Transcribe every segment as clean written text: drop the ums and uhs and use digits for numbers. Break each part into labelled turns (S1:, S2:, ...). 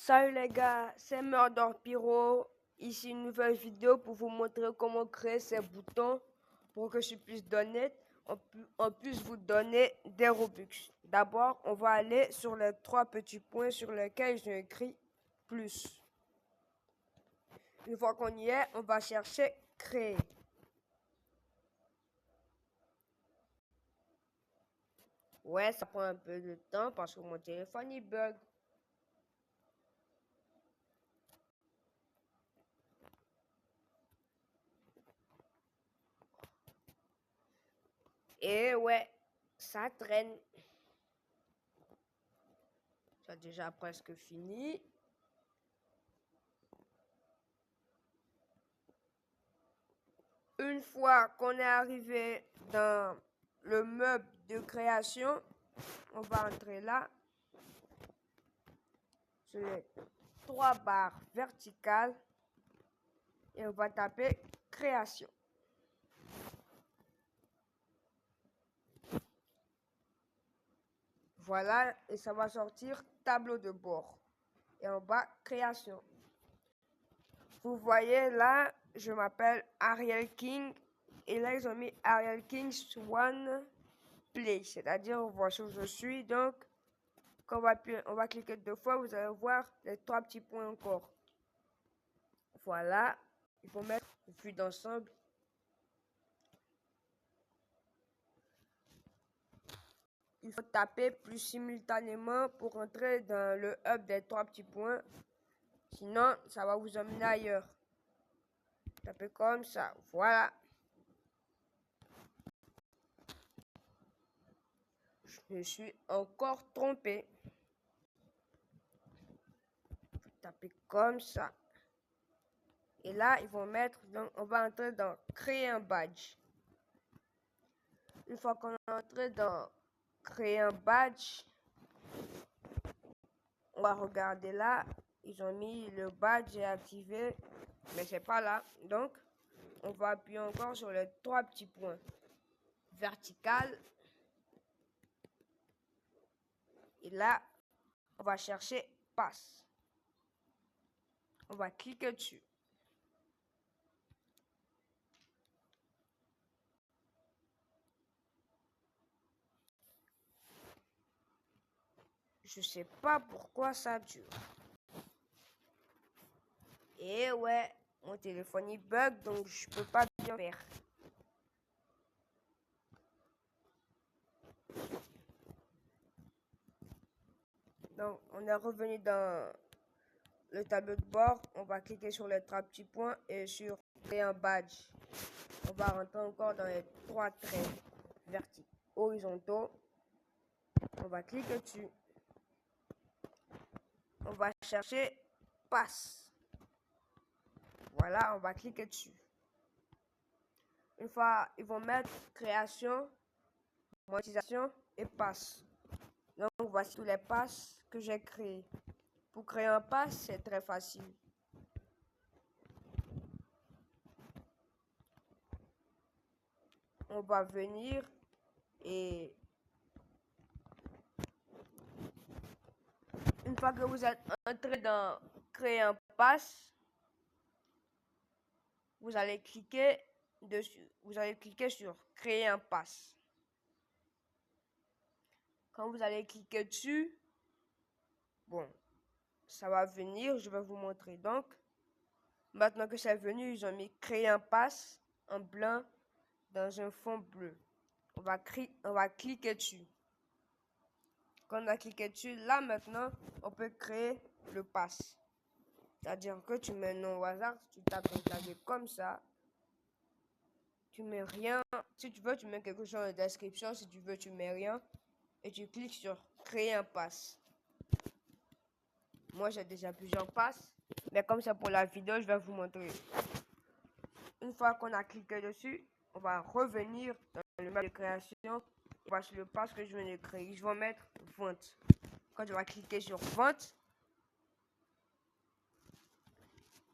S1: Salut les gars, c'est Murder Pyro. Ici une nouvelle vidéo pour vous montrer comment créer ces boutons pour que je puisse donner, en plus vous donner des Robux. D'abord, on va aller sur les trois petits points sur lesquels j'ai écrit plus. Une fois qu'on y est, on va chercher créer. Ouais, ça prend un peu de temps parce que mon téléphone il bug. Et ouais, ça traîne. C'est déjà presque fini. Une fois qu'on est arrivé dans le meuble de création, on va entrer là, sur les trois barres verticales, et on va taper création. Voilà, et ça va sortir tableau de bord. Et en bas, création. Vous voyez là, je m'appelle Ariel King. Et là, ils ont mis Ariel King's One Play. C'est-à-dire, on voit où je suis. Donc, quand on va cliquer deux fois, vous allez voir les trois petits points encore. Voilà. Il faut mettre vue d'ensemble. Il faut taper plus simultanément pour entrer dans le hub des trois petits points. Sinon, ça va vous emmener ailleurs. Tapez comme ça. Voilà. Je me suis encore trompé. Tapez comme ça. Et là, ils vont mettre, donc on va entrer dans créer un badge. Une fois qu'on est entré dans créer un badge, on va regarder là. Ils ont mis le badge est activé, mais c'est pas là. Donc, on va appuyer encore sur les trois petits points vertical. Et là, on va chercher passe. On va cliquer dessus. Je sais pas pourquoi ça dure. Et ouais, mon téléphone il bug, donc je peux pas bien faire. Donc, on est revenu dans le tableau de bord. On va cliquer sur les trois petits points et sur créer un badge. On va rentrer encore dans les trois traits verticaux, horizontaux. On va cliquer dessus. On va chercher passe. Voilà, on va cliquer dessus. Une fois, ils vont mettre création, monétisation et passe. Donc, voici tous les passes que j'ai créés. Pour créer un pass, c'est très facile. On va venir et une fois que vous êtes entré dans créer un pass, vous allez cliquer dessus. Vous allez cliquer sur créer un pass. Quand vous allez cliquer dessus, bon, ça va venir. Je vais vous montrer. Donc, maintenant que c'est venu, ils ont mis créer un pass en blanc dans un fond bleu. On va cliquer dessus. Quand on a cliqué dessus, là maintenant, on peut créer le pass. C'est-à-dire que tu mets un nom au hasard, tu tapes un clavier comme ça. Tu mets rien. Si tu veux, tu mets quelque chose en description. Si tu veux, tu mets rien. Et tu cliques sur créer un pass. Moi, j'ai déjà plusieurs passes. Mais comme c'est pour la vidéo, je vais vous montrer. Une fois qu'on a cliqué dessus, on va revenir dans le menu de création. On va sur le pass que je viens de créer. Je vais mettre vente. Quand tu vas cliquer sur vente,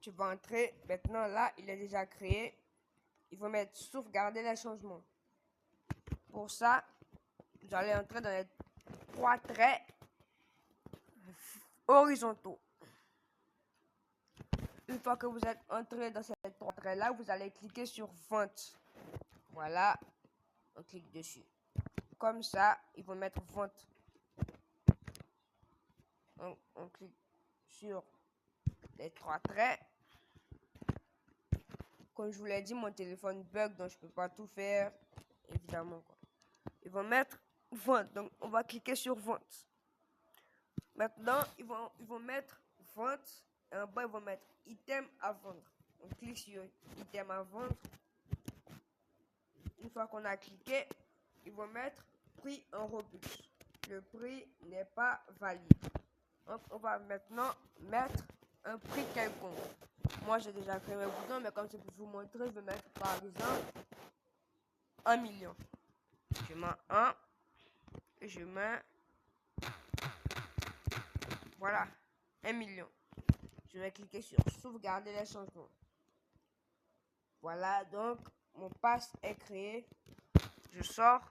S1: tu vas entrer. Maintenant, là, il est déjà créé. Il faut mettre sauvegarder les changements. Pour ça, vous allez entrer dans les trois traits horizontaux. une fois que vous êtes entré dans cette trois traits là, vous allez cliquer sur vente. Voilà, on clique dessus. Comme ça, ils vont mettre vente. On clique sur les trois traits. Comme je vous l'ai dit, mon téléphone bug, donc je peux pas tout faire, évidemment, quoi. Ils vont mettre vente, donc on va cliquer sur vente. Maintenant, ils vont mettre vente, et en bas, ils vont mettre item à vendre. On clique sur item à vendre. Une fois qu'on a cliqué, ils vont mettre prix en Robux. Le prix n'est pas valide. Donc, on va maintenant mettre un prix quelconque. Moi, j'ai déjà créé un bouton, mais comme c'est pour vous montrer, je vais mettre par exemple 1 million. Je mets 1 et je mets, voilà, 1 million. Je vais cliquer sur sauvegarder les changements. Voilà, donc mon pass est créé. Je sors.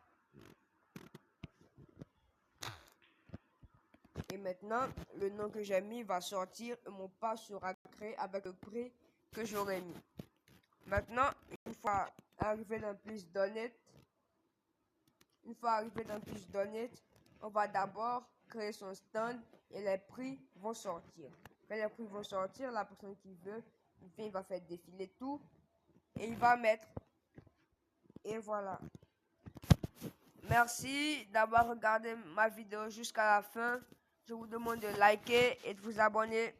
S1: Et maintenant, le nom que j'ai mis va sortir et mon pass sera créé avec le prix que j'aurais mis. Maintenant, une fois arrivé dans plus donate, on va d'abord créer son stand et les prix vont sortir. Quand les prix vont sortir, la personne qui veut, il va faire défiler tout et il va mettre. Et voilà. Merci d'avoir regardé ma vidéo jusqu'à la fin. Je vous demande de liker et de vous abonner.